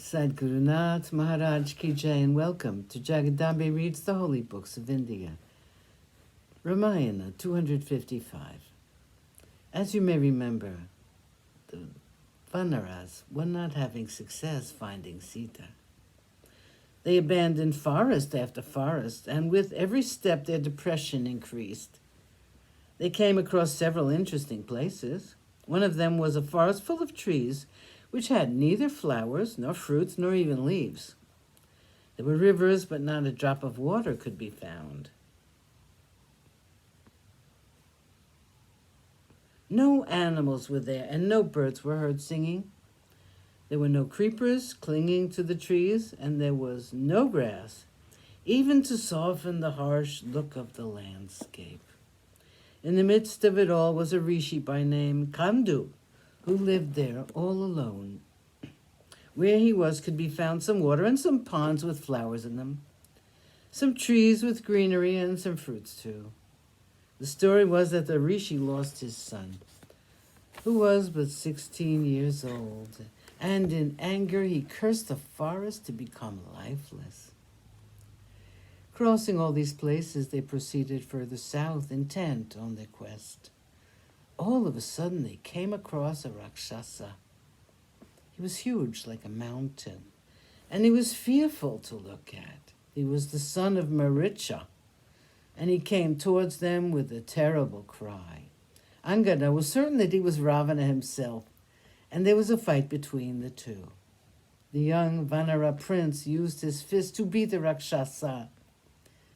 Sadhgurunath Maharaj Ki Jai, and welcome to Jagadambe Reads the Holy Books of India. Ramayana 255. As you may remember, the Vanaras were not having success finding Sita. They abandoned forest after forest, and with every step their depression increased. They came across several interesting places. One of them was a forest full of trees which had neither flowers, nor fruits, nor even leaves. There were rivers, but not a drop of water could be found. No animals were there, and no birds were heard singing. There were no creepers clinging to the trees, and there was no grass, even to soften the harsh look of the landscape. In the midst of it all was a rishi by name Kamdu, who lived there all alone. Where he was could be found some water and some ponds with flowers in them, some trees with greenery and some fruits too. The story was that the rishi lost his son, who was but 16 years old, and in anger he cursed the forest to become lifeless. Crossing all these places, they proceeded further south, intent on their quest. All of a sudden, they came across a Rakshasa. He was huge like a mountain, and he was fearful to look at. He was the son of Maricha, and he came towards them with a terrible cry. Angada was certain that he was Ravana himself, and there was a fight between the two. The young Vanara prince used his fist to beat the Rakshasa,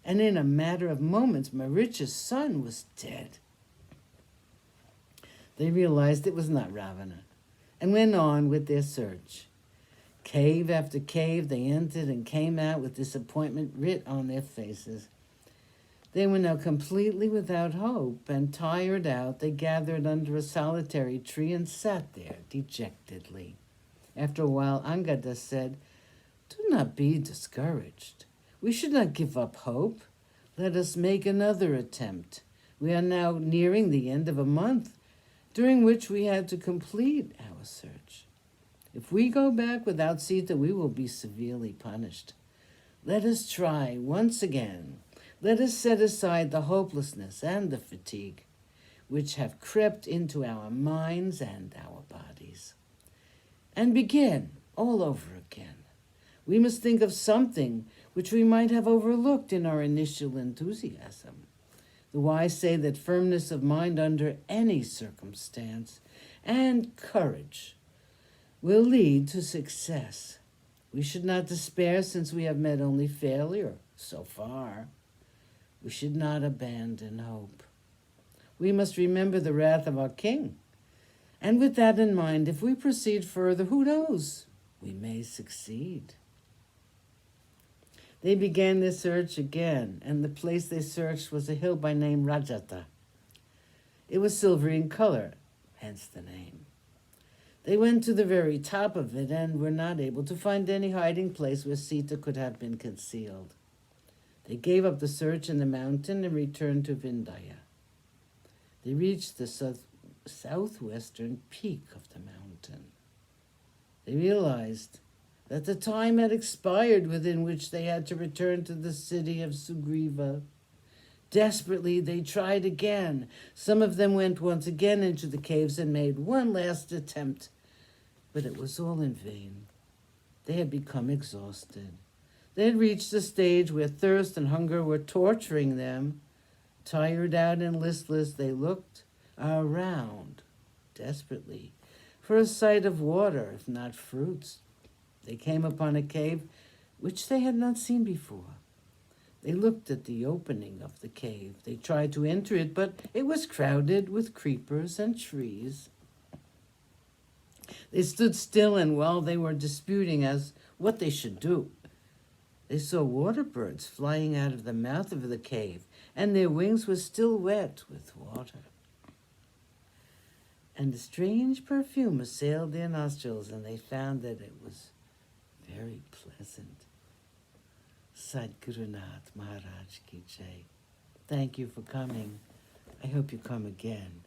and in a matter of moments, Maricha's son was dead. They realized it was not Ravana, and went on with their search. Cave after cave they entered and came out with disappointment writ on their faces. They were now completely without hope, and tired out, they gathered under a solitary tree and sat there dejectedly. After a while, Angada said, "Do not be discouraged. We should not give up hope. Let us make another attempt. We are now nearing the end of a month, during which we had to complete our search. If we go back without Sita, we will be severely punished. Let us try once again. Let us set aside the hopelessness and the fatigue, which have crept into our minds and our bodies, and begin all over again. We must think of something which we might have overlooked in our initial enthusiasm. The wise say that firmness of mind under any circumstance and courage will lead to success. We should not despair since we have met only failure so far. We should not abandon hope. We must remember the wrath of our king. And with that in mind, if we proceed further, who knows? We may succeed." They began their search again, and the place they searched was a hill by name Rajata. It was silvery in color, hence the name. They went to the very top of it and were not able to find any hiding place where Sita could have been concealed. They gave up the search in the mountain and returned to Vindhya. They reached the southwestern peak of the mountain. They realized that the time had expired within which they had to return to the city of Sugriva. Desperately, they tried again. Some of them went once again into the caves and made one last attempt, but it was all in vain. They had become exhausted. They had reached a stage where thirst and hunger were torturing them. Tired out and listless, they looked around desperately for a sight of water, if not fruits. They came upon a cave which they had not seen before. They looked at the opening of the cave. They tried to enter it, but it was crowded with creepers and trees. They stood still, and while they were disputing as what they should do, they saw water birds flying out of the mouth of the cave, and their wings were still wet with water. And a strange perfume assailed their nostrils, and they found that it was very pleasant. Sadhgurunath Maharaj Ki Jai. Thank you for coming. I hope you come again.